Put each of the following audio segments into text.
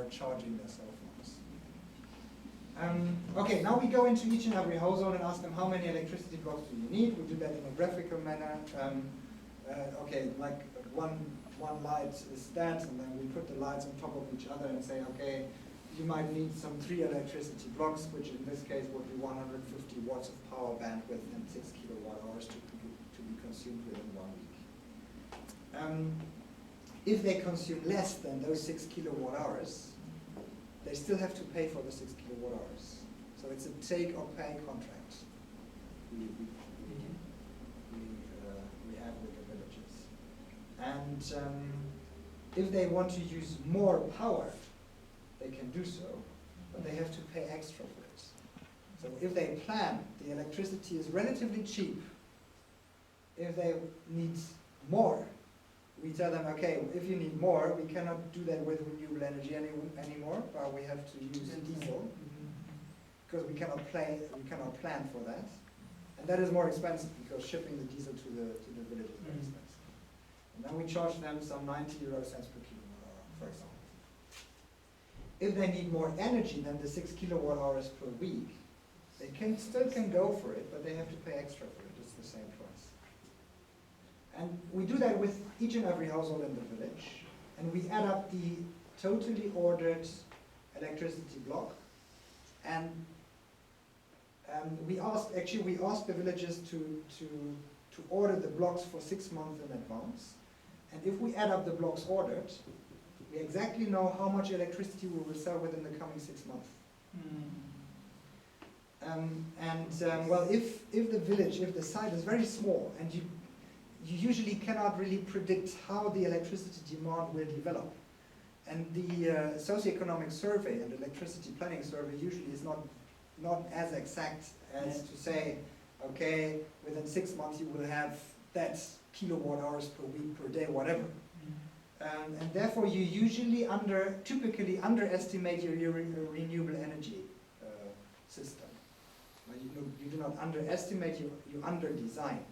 charging their cell phones. Okay, now we go into each and every household and ask them how many electricity blocks do you need. We do that in a graphical manner. Okay, like one light is that, and then we put the lights on top of each other and say, okay, you might need some 3 electricity blocks, which in this case would be 150 watts of power bandwidth and 6 kilowatt hours to be consumed within 1 week. If they consume less than those 6 kilowatt hours, they still have to pay for the 6 kilowatt hours. So it's a take or pay contract we have with the villages. And if they want to use more power, they can do so, but they have to pay extra for it. So if they plan, the electricity is relatively cheap. If they need more, we tell them, okay, if you need more, we cannot do that with renewable energy anymore, but we have to use diesel, because we cannot plan for that. And that is more expensive, because shipping the diesel to the village is very expensive. And then we charge them some 90 euro cents per kilowatt hour, for example. If they need more energy than the 6 kilowatt hours per week, they still can go for it, but they have to pay extra for it. It's the same price. And we do that with each and every household in the village, and we add up the totally ordered electricity block, and we ask the villagers to order the blocks for 6 months in advance, and if we add up the blocks ordered, we exactly know how much electricity we will sell within the coming 6 months. Well, if the site is very small, and you usually cannot really predict how the electricity demand will develop, and the socioeconomic survey and electricity planning survey usually is not as exact as to say, okay, within 6 months you will have that kilowatt hours per week, per day, whatever. And therefore you usually typically underestimate your renewable energy system. You do not underestimate, you under-design,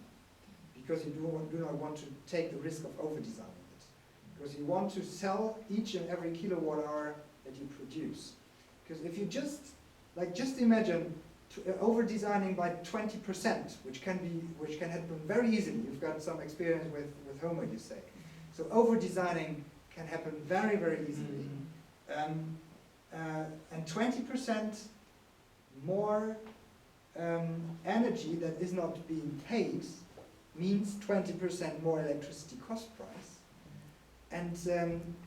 because you do not want to take the risk of over-designing it. Because you want to sell each and every kilowatt hour that you produce. Because if you just imagine over-designing by 20%, which can happen very easily. You've got some experience with Homer, you say. So over-designing can happen very, very easily. And 20% more energy that is not being paid means 20% more electricity cost price. And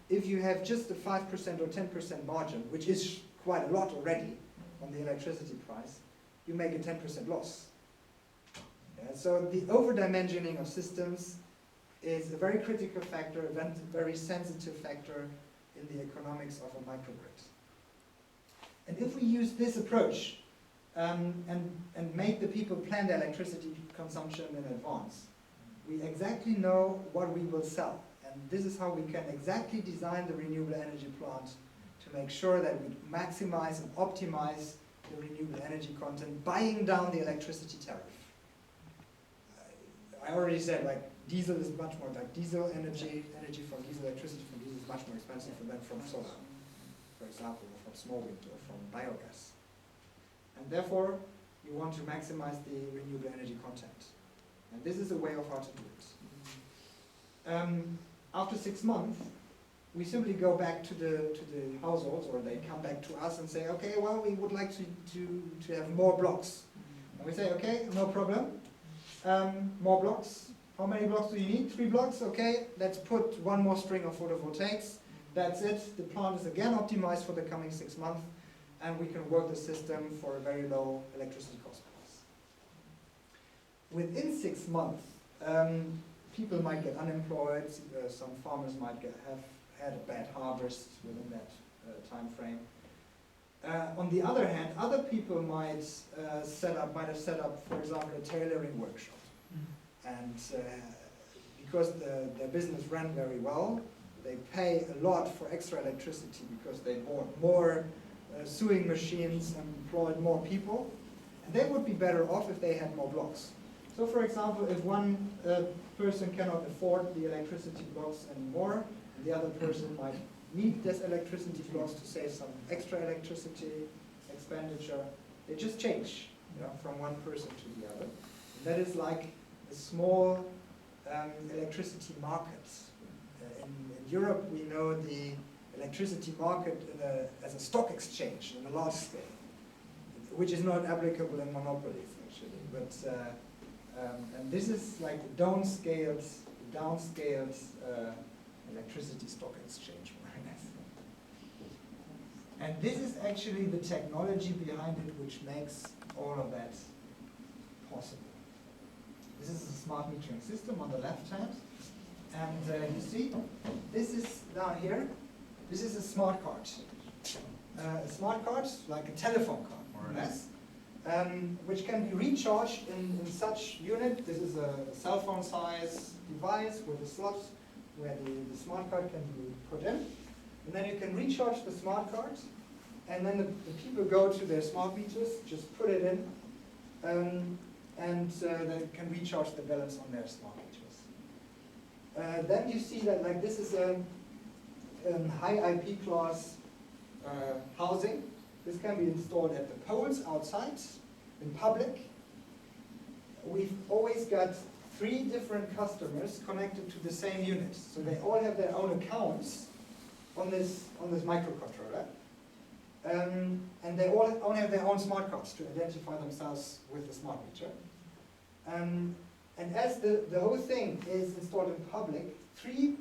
if you have just a 5% or 10% margin, which is quite a lot already on the electricity price, you make a 10% loss. Yeah, so the over-dimensioning of systems is a very critical factor, a very sensitive factor in the economics of a microgrid. And if we use this approach and make the people plan their electricity consumption in advance, we exactly know what we will sell. And this is how we can exactly design the renewable energy plant to make sure that we maximize and optimize the renewable energy content, buying down the electricity tariff. I already said, like, diesel is much more, like diesel energy from diesel, electricity from diesel is much more expensive than from solar, for example, or from small wind or from biogas. And therefore, you want to maximize the renewable energy content. And this is a way of how to do it. After 6 months, we simply go back to the households, or they come back to us and say, okay, well, we would like to have more blocks. And we say, okay, no problem. More blocks. How many blocks do you need? 3 blocks? Okay, let's put 1 more string of photovoltaics. That's it. The plant is again optimized for the coming 6 months, and we can work the system for a very low electricity cost price. Within 6 months, people might get unemployed. Some farmers might have had a bad harvest within that time frame. On the other hand, other people might have set up, for example, a tailoring workshop. And because their business ran very well, they pay a lot for extra electricity because they bought more sewing machines and employed more people. And they would be better off if they had more blocks. So for example, if one person cannot afford the electricity blocks anymore, and the other person might need this electricity clause to save some extra electricity expenditure. They just change, you know, from one person to the other. And that is like a small electricity market. In Europe, we know the electricity market as a stock exchange on a large scale, which is not applicable in monopolies actually. But and this is like the downscaled electricity stock exchange, more or less. And this is actually the technology behind it which makes all of that possible. This is a smart metering system on the left hand. And you see, this is down here, this is a smart card. A smart card, like a telephone card, more or less, which can be recharged in such unit. This is a cell phone size device with a slot where the smart card can be put in. And then you can recharge the smart card, and then the people go to their smart meters, just put it in, and they can recharge the balance on their smart meters. Then you see that like this is a high IP class housing. This can be installed at the poles outside, in public. We've always got 3 different customers connected to the same unit. So they all have their own accounts on this microcontroller. And they all have their own smart cards to identify themselves with the smart meter. And as the whole thing is installed in public,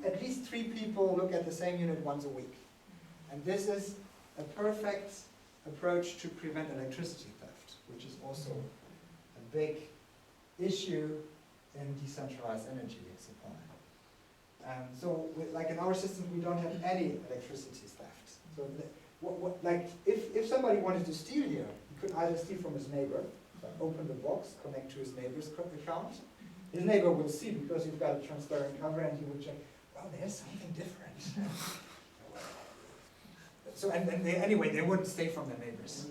at least 3 people look at the same unit once a week. And this is a perfect approach to prevent electricity theft, which is also a big issue in decentralized energy supply. So, like in our system, we don't have any electricity theft. So, like if somebody wanted to steal here, he could either steal from his neighbor, open the box, connect to his neighbor's account. His neighbor will see because you've got a transparent cover, and he would check, well, there's something different. So, anyway, they wouldn't stay from their neighbors,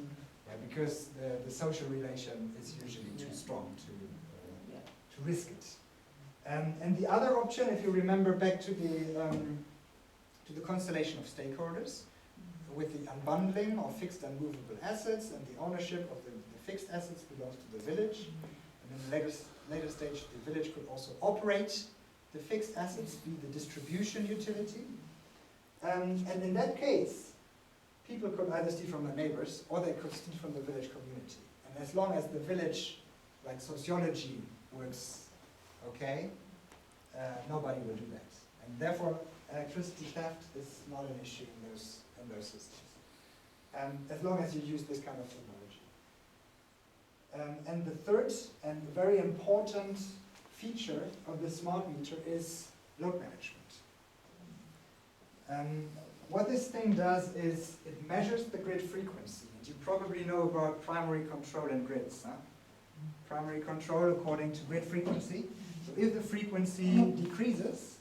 because the social relation is usually too strong to risk it. And the other option, if you remember back to the constellation of stakeholders, with the unbundling of fixed and movable assets, and the ownership of the fixed assets belongs to the village. And in the later stage, the village could also operate the fixed assets, be the distribution utility. And in that case, people could either steal from their neighbors, or they could steal from the village community. And as long as the village, like sociology, works okay, nobody will do that. And therefore, electricity theft is not an issue in those systems, as long as you use this kind of technology. And the third and very important feature of the smart meter is load management. What this thing does is it measures the grid frequency. And you probably know about primary control in grids. Huh? Primary control according to grid frequency. So if the frequency decreases,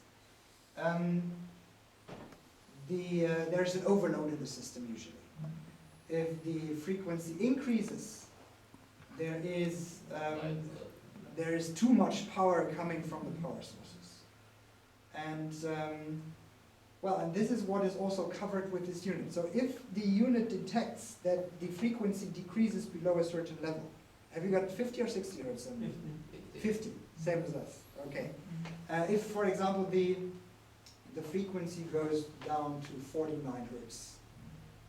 there's an overload in the system usually. If the frequency increases, there is too much power coming from the power sources. And and this is what is also covered with this unit. So if the unit detects that the frequency decreases below a certain level, have you got 50 or 60 hertz? 50, same as us. Okay. If, for example, the frequency goes down to 49 hertz,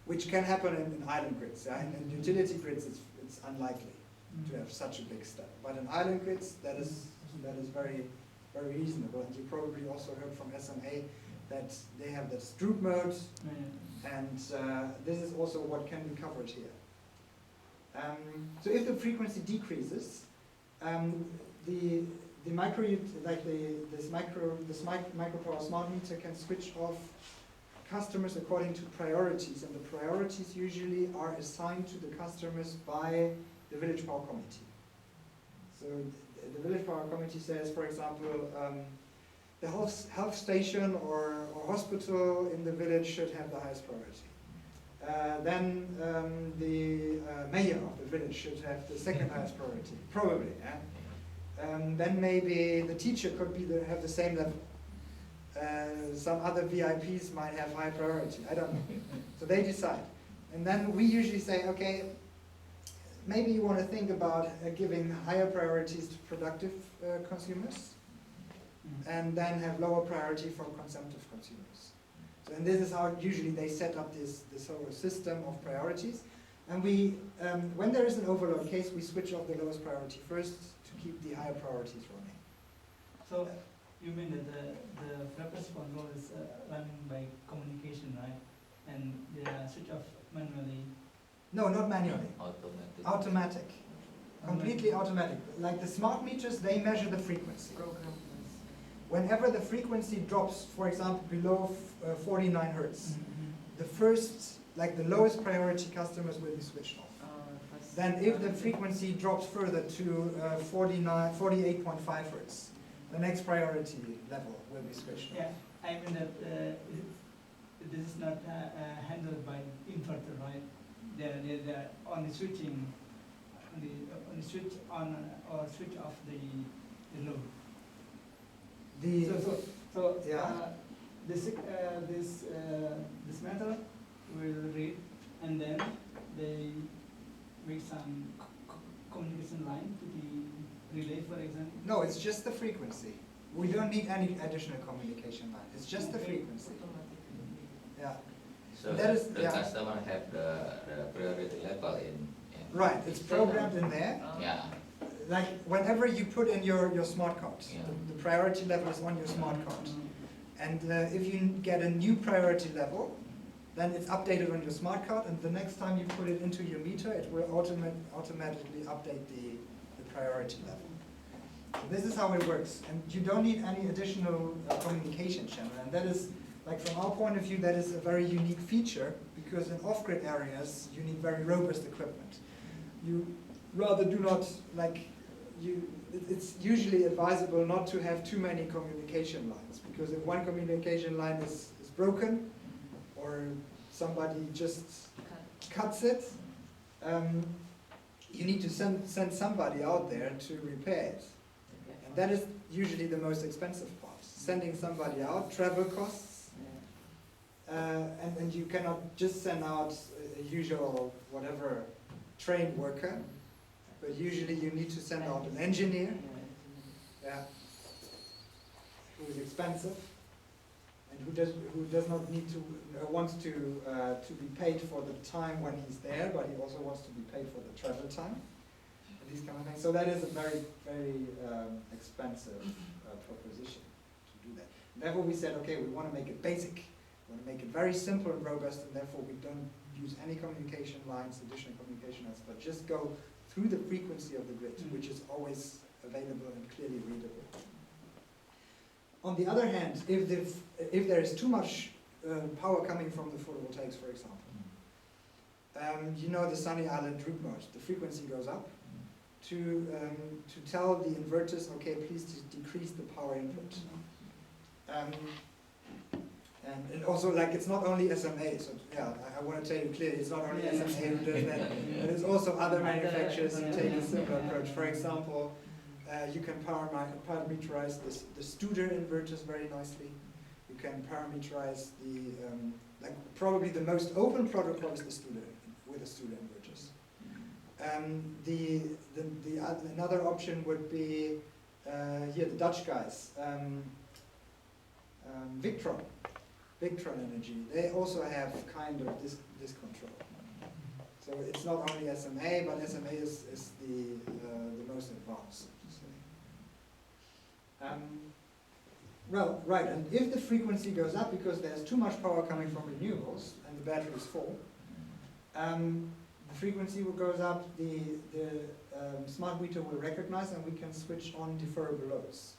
which can happen in island grids. In utility grids, it's unlikely to have such a big step. But in island grids, that is very, very reasonable. And you probably also heard from SMA that they have the Stroop mode, and this is also what can be covered here. So if the frequency decreases, this micropower smart meter can switch off customers according to priorities, and the priorities usually are assigned to the customers by the village power committee. So the village power committee says, for example, the health station or hospital in the village should have the highest priority. Then the mayor of the village should have the second highest priority, probably. Then maybe the teacher could have the same level. some other VIPs might have high priority. I don't know. So they decide. And then we usually say, okay, maybe you want to think about giving higher priorities to productive consumers, and then have lower priority for consumptive consumers. So, and this is how usually they set up this whole system of priorities. And we, when there is an overload case, we switch off the lowest priority first to keep the higher priorities running. So you mean that the frequency control is running by communication, right? And the switch off manually? No, not manually. Automatic. Automatic. Completely automatic. Like the smart meters, they measure the frequency. Whenever the frequency drops, for example, below 49 hertz, the first, like the lowest priority customers will be switched off. Then if the frequency drops further to 48.5 hertz, the next priority level will be switched off. Yeah, I mean that this is not handled by inverter, right? They're only switching, on the switch on or switch off the load. So yeah. This method will read, and then they make some communication line to the relay, for example. No, it's just the frequency. We don't need any additional communication line. It's just the frequency. Yeah. So that is, the customer have the priority level in right, it's programmed in there. yeah. Like whenever you put in your smart card, Yeah. the priority level is on your smart card. And if you get a new priority level, then it's updated on your smart card, and the next time you put it into your meter, it will automatically update the priority level. So this is how it works, and you don't need any additional communication channel, and that is, like from our point of view, that is a very unique feature, because in off-grid areas, you need very robust equipment. You rather do not, like, it's usually advisable not to have too many communication lines, because if one communication line is broken, or somebody just cuts it, you need to send somebody out there to repair it. And that is usually the most expensive part. Sending somebody out, travel costs, and you cannot just send out a usual, whatever, trained worker, but usually you need to send out an engineer, who is expensive, and who does not need to wants to be paid for the time when he's there, but he also wants to be paid for the travel time, and these kind of things. So that is a very, very expensive proposition to do that. And therefore we said, okay, we want to make it basic, we want to make it very simple and robust, and therefore we don't use any communication lines, additional communication lines, but just go through the frequency of the grid, which is always available and clearly readable. On the other hand, if there is too much power coming from the photovoltaics, for example, you know the Sunny Island droop mode, the frequency goes up to tell the inverters, okay, please decrease the power input. And also, like, it's not only SMA, so yeah, I want to tell you clearly, it's not only SMA who does that, but it's also other manufacturers who take a similar approach. For example, you can parameterize the Studer inverters very nicely. You can parameterize the, like, probably the most open protocol is the Studer, with the Studer inverters. Another option would be, here, the Dutch guys, Victron Energy. They also have kind of this control. So it's not only SMA, but SMA is the most advanced, so to say. Well, right, and if the frequency goes up because there's too much power coming from renewables and the battery is full, the frequency goes up, the smart meter will recognize, and we can switch on deferrable loads.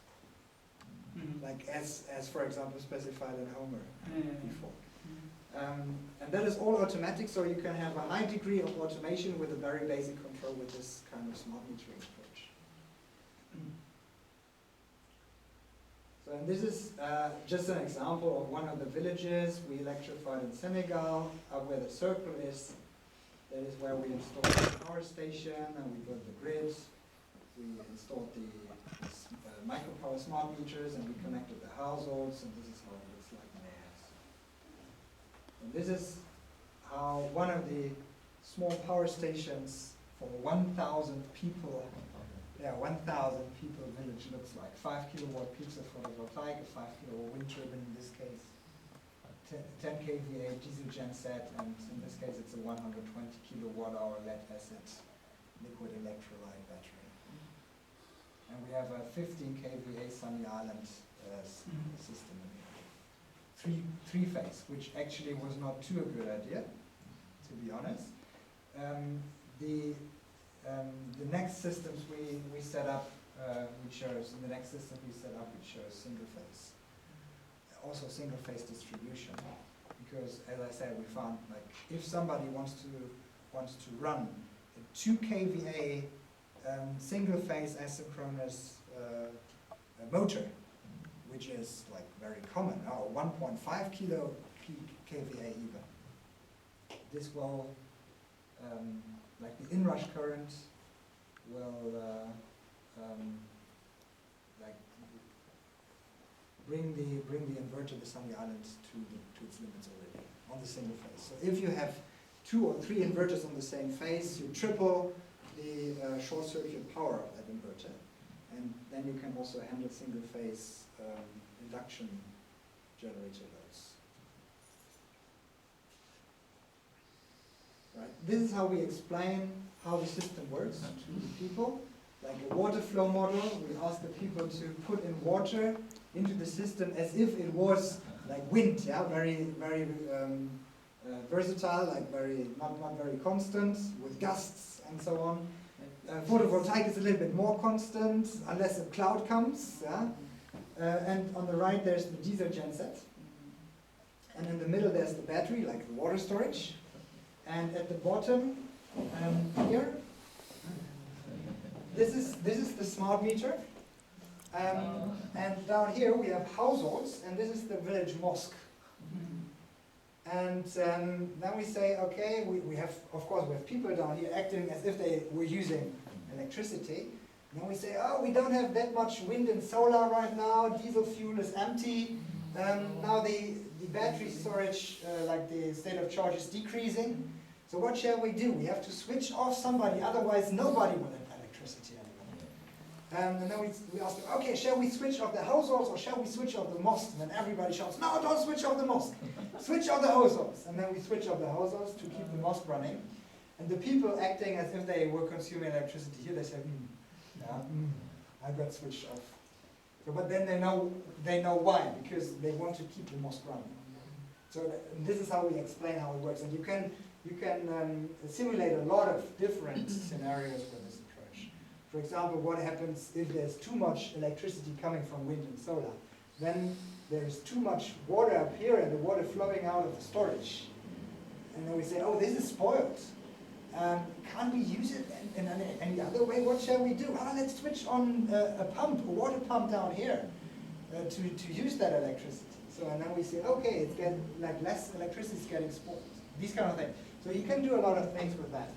Like as for example specified in Homer before. And that is all automatic, so you can have a high degree of automation with a very basic control with this kind of smart metering approach. So and this is just an example of one of the villages we electrified in Senegal, where the circle is. That is where we installed the power station and we built the grid. we installed the micropower smart meters, and we connected the households, and this is how it looks like in the house. And this is how one of the small power stations for 1,000 people, 1,000 people village looks like. 5 kilowatt peaks of photovoltaic, a 5 kilowatt wind turbine in this case, 10 kVA diesel genset, and in this case it's a 120 kilowatt hour lead acid liquid electrolyte battery. And we have a 15 kVA Sunny Island system in here. Three-phase, which actually was not too a good idea, to be honest. The next systems we set up, we chose single phase. Also single phase distribution, because as I said, we found like if somebody wants to run a 2 kVA single phase asynchronous motor, which is like very common, or 1.5 kVA even. This will, like the inrush current, will like bring the inverter, the Sunny Island, to its limits already on the single phase. So if you have 2 or 3 inverters on the same phase, you triple the short circuit power of that inverter, and then you can also handle single phase induction generator loads. Right. This is how we explain how the system works to the people. Like a water flow model, we ask the people to put in water into the system as if it was like wind, yeah, very versatile, like not very constant, with gusts and so on. Photovoltaic is a little bit more constant, unless a cloud comes, yeah. And on the right there's the diesel genset, and in the middle there's the battery, like the water storage, and at the bottom here, this is the smart meter, and down here we have households, and this is the village mosque. And then we say, okay, we have, of course, we have people down here acting as if they were using electricity. And then we say, oh, we don't have that much wind and solar right now, diesel fuel is empty. Now the battery storage, like the state of charge is decreasing. So what shall we do? We have to switch off somebody, otherwise nobody will have electricity anymore. And then we ask, okay, shall we switch off the households or shall we switch off the mosque? And then everybody shouts, no, don't switch off the mosque. Switch off the households. And then we switch off the households to keep the mosque running. And the people acting as if they were consuming electricity here, they say, I got switched off. So, but then they know why, because they want to keep the mosque running. So this is how we explain how it works. And you can simulate a lot of different scenarios with this approach. For example, what happens if there's too much electricity coming from wind and solar? Then there's too much water up here and the water flowing out of the storage. And then we say, oh, this is spoiled. Can't we use it in any other way? What shall we do? Let's switch on a pump, a water pump down here to use that electricity. So, and then we say, okay, it's getting, like less electricity is getting spoiled. These kind of things. So you can do a lot of things with that.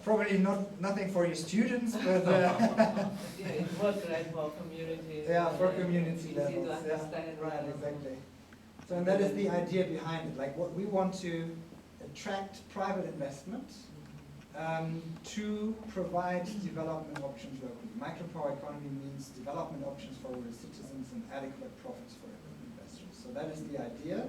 Probably nothing for your students, but yeah, it works right for community. Yeah, for community easy levels. to understand. Yeah, right, exactly. So and that is the idea behind it. Like what we want to attract private investment to provide development options locally. Micropower economy means development options for rural citizens and adequate profits for investors. So that is the idea.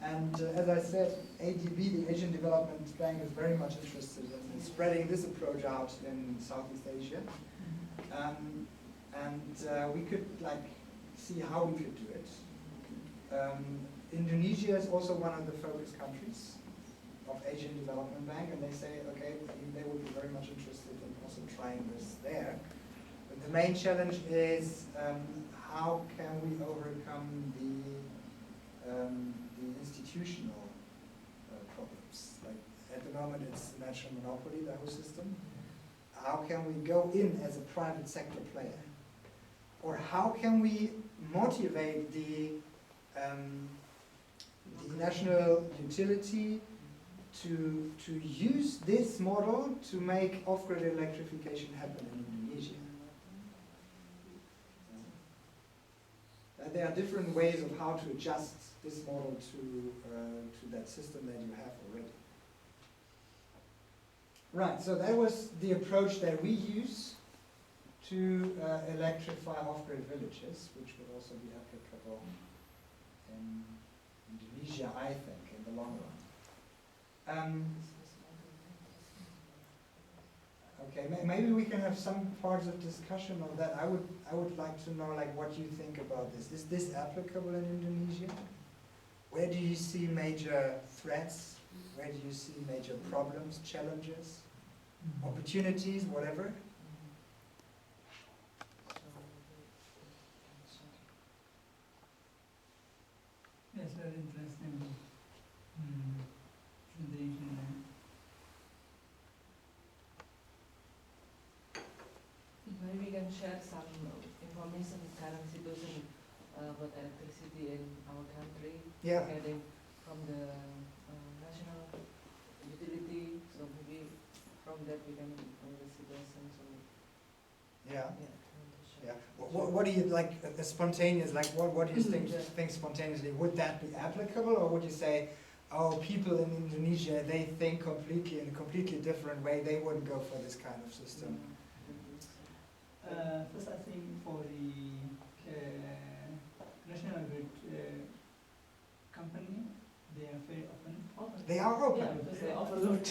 And as I said, ADB, the Asian Development Bank, is very much interested in spreading this approach out in Southeast Asia. And we could like see how we could do it. Indonesia is also one of the focus countries of Asian Development Bank, and they say, okay, they would be very much interested in also trying this there. But the main challenge is how can we overcome the institutional problems. Like at the moment it's a natural monopoly, the whole system. How can we go in as a private sector player? Or how can we motivate the the national utility to use this model to make off-grid electrification happen in Indonesia. There are different ways of how to adjust this model to that system that you have already. Right, so that was the approach that we use to electrify off-grid villages, which would also be applicable in Indonesia, I think, in the long run. Okay, maybe we can have some parts of discussion on that. I would like to know, like, what you think about this. Is this applicable in Indonesia? Where do you see major threats? Where do you see major problems, challenges, opportunities, whatever? Yes, very interesting presentation. Maybe we can share some information, current situation about electricity in our country, Yeah. getting from the national utility. So maybe from that we can know the situation. So Yeah. yeah. Yeah. What do you like? Spontaneous? Like, what do you think spontaneously? Would that be applicable, or would you say, oh, people in Indonesia, they think completely in a completely different way. They wouldn't go for this kind of system. First, I think for the national grid company, they are very open. They are open. Yeah, because they overload.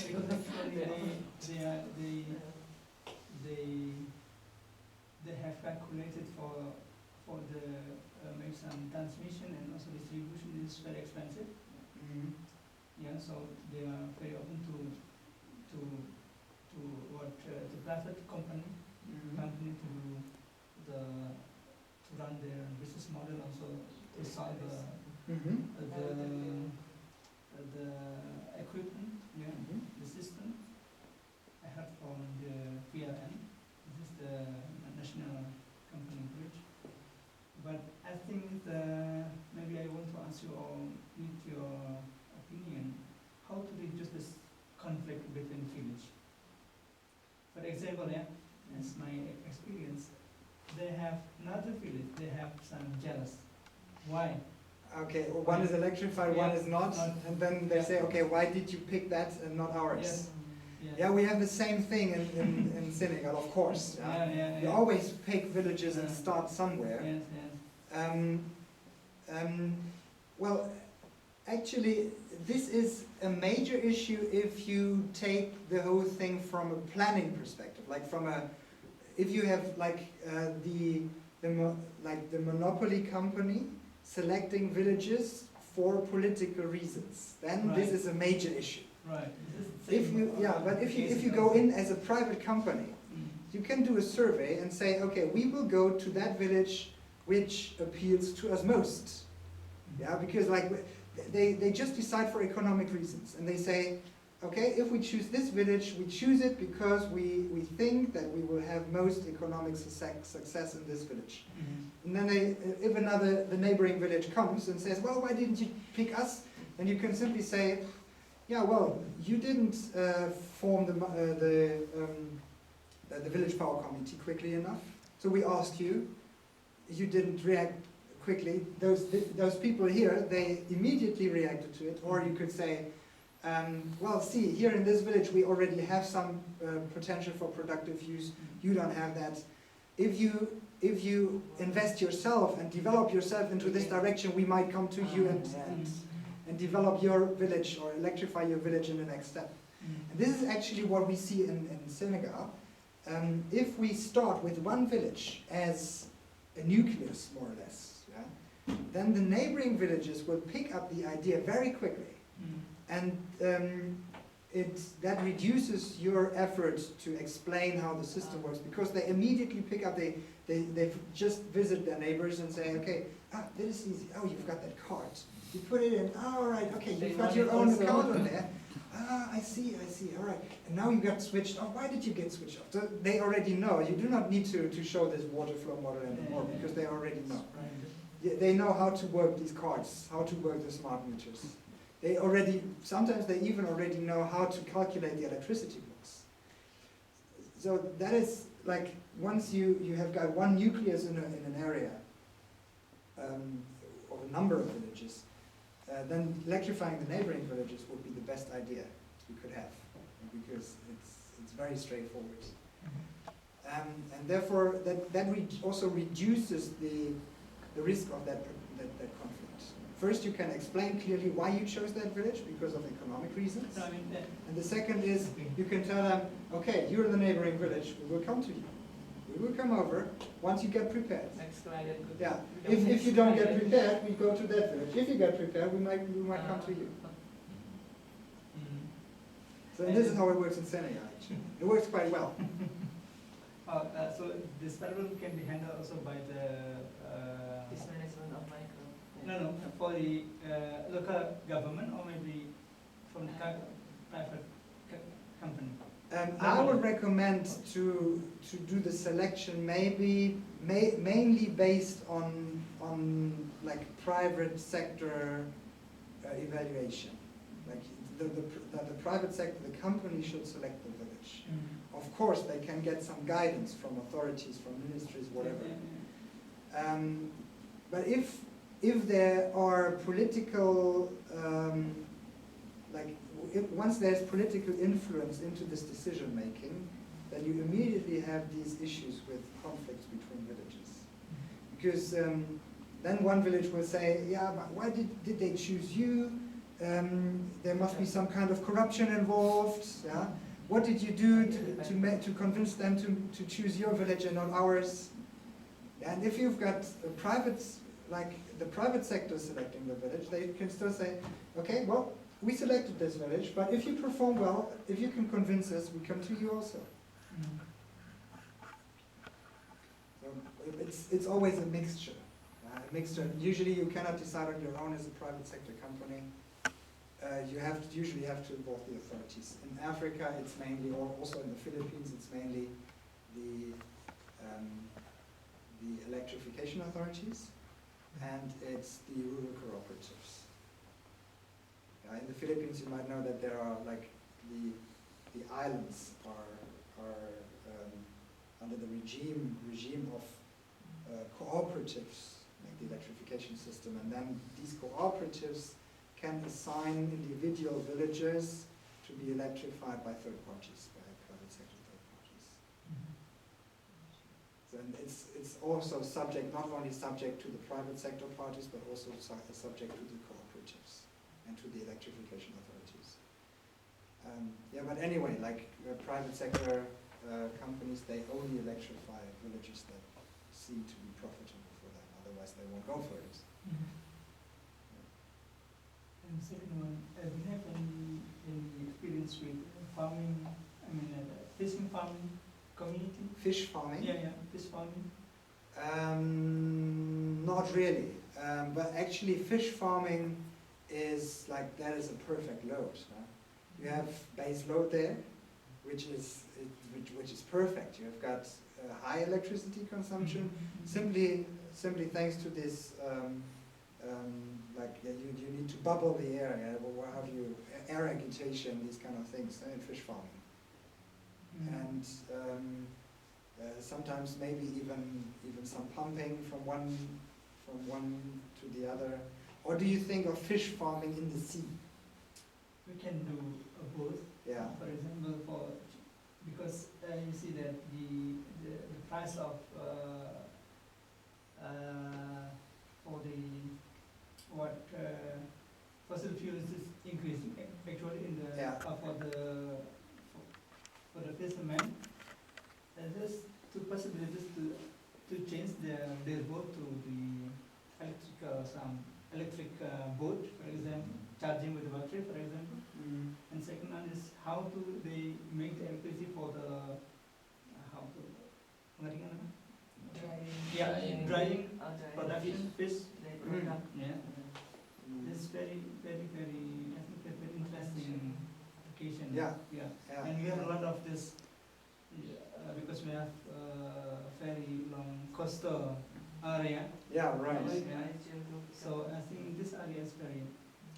They have calculated for the maybe some transmission and also distribution is very expensive. Mhm. Yeah, so they are very open to what the private company to run their business model, also to sell the equipment, yeah, the system. I heard from the PLN, this is the national company bridge. But I think maybe I want to ask you or need your opinion, how to reduce this conflict between village. For example, yeah, that's my experience. They have another village, they have some jealous. Why? Okay, well, one is electrified, one is not, and then they say, okay, why did you pick that and not ours? Yes. Yeah, we have the same thing in Senegal, of course. We always pick villages and start somewhere. Well, actually, this is a major issue if you take the whole thing from a planning perspective, like if you have like the monopoly company selecting villages for political reasons, then this is a major issue. Right. But if you go in as a private company, you can do a survey and say, okay, we will go to that village which appeals to us most. Yeah, because like they just decide for economic reasons, and they say, okay, if we choose this village, we choose it because we think that we will have most economic success in this village. And then if the neighboring village comes and says, well, why didn't you pick us? Then you can simply say, yeah, well, you didn't form the village power committee quickly enough, so we asked you. You didn't react quickly. Those people here, they immediately reacted to it. Or you could say, well, see, here in this village we already have some potential for productive use. You don't have that. If you invest yourself and develop yourself into this direction, we might come to you and develop your village or electrify your village in the next step. And this is actually what we see in Senegal. If we start with one village as a nucleus, more or less, then the neighboring villages will pick up the idea very quickly. And that reduces your effort to explain how the system works, because they immediately pick up, they just visit their neighbors and say, okay, this is easy. Oh, you've got that card. You put it in, all right, okay, you've got your own account on there. I see, all right. And now you got switched off. Why did you get switched off? So they already know. You do not need to show this water flow model anymore, because they already know. they know how to work these cards, how to work the smart meters. They already, sometimes they even already know how to calculate the electricity bills. So that is like, once you have got one nucleus in an area, or a number of villages, then electrifying the neighboring villages would be the best idea we could have, because it's very straightforward. And therefore, that also reduces the risk of that conflict. First, you can explain clearly why you chose that village, because of economic reasons. So, I mean, And the second is, you can tell them, okay, you're the neighboring village, we will come to you. We will come over once you get prepared. Yeah, if you don't get prepared, we go to that village. If you get prepared, we might come to you. So this is how it works in Senegal, actually. It works quite well. So this problem can be handled also by the This management of micro. no, for the local government, or maybe from the private company. I would recommend to do the selection mainly based on like private sector evaluation. Like the private sector, the company should select the village. Of course, they can get some guidance from authorities, from ministries, whatever. But if there are political, once there's political influence into this decision making, then you immediately have these issues with conflicts between villages. Because then one village will say, yeah, but why did they choose you? There must be some kind of corruption involved. Yeah? What did you do to convince them to choose your village and not ours? And if you've got a private, like the private sector selecting the village, they can still say, okay, well, we selected this village, but if you perform well, if you can convince us, we come to you also. So it's always a mixture. Usually you cannot decide on your own as a private sector company. You usually have to involve the authorities. In Africa, it's mainly, or also in the Philippines, it's mainly the electrification authorities, and it's the rural cooperatives. In the Philippines, you might know that there are like the islands are under the regime of cooperatives, like the electrification system, and then these cooperatives can assign individual villages to be electrified by third parties, by private sector third parties. So and it's also subject, not only subject to the private sector parties, but also subject to the cooperatives and to the electrification authorities. Yeah, but anyway, like private sector companies, they only electrify villages that seem to be profitable for them, otherwise they won't go for it. And the second one, do you have any experience with farming, fishing farming community? Fish farming? Yeah, fish farming. Not really, but actually fish farming is like, that is a perfect load. Huh? You have base load there, which is perfect. You have got high electricity consumption, simply thanks to this. You need to bubble the air, or how do you, air agitation, these kind of things in fish farming. And sometimes maybe even some pumping from one to the other. Or do you think of fish farming in the sea? We can do both. Yeah. For example, because you see that the price of fossil fuels is increasing actually in the for the fishermen. Just two possibilities to change their boat to the electric boat, for example, charging with battery, for example. And second one is how do they make the electricity for the drying production fish. Yeah. This is very interesting application. Yeah. And we have a lot of this because we have very long coastal area. Yeah, right. Yeah. So I think this area is very.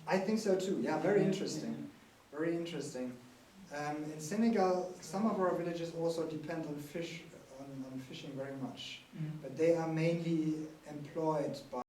I think so too. Yeah, very interesting. Very interesting. In Senegal, some of our villages also depend on fishing very much, but they are mainly employed by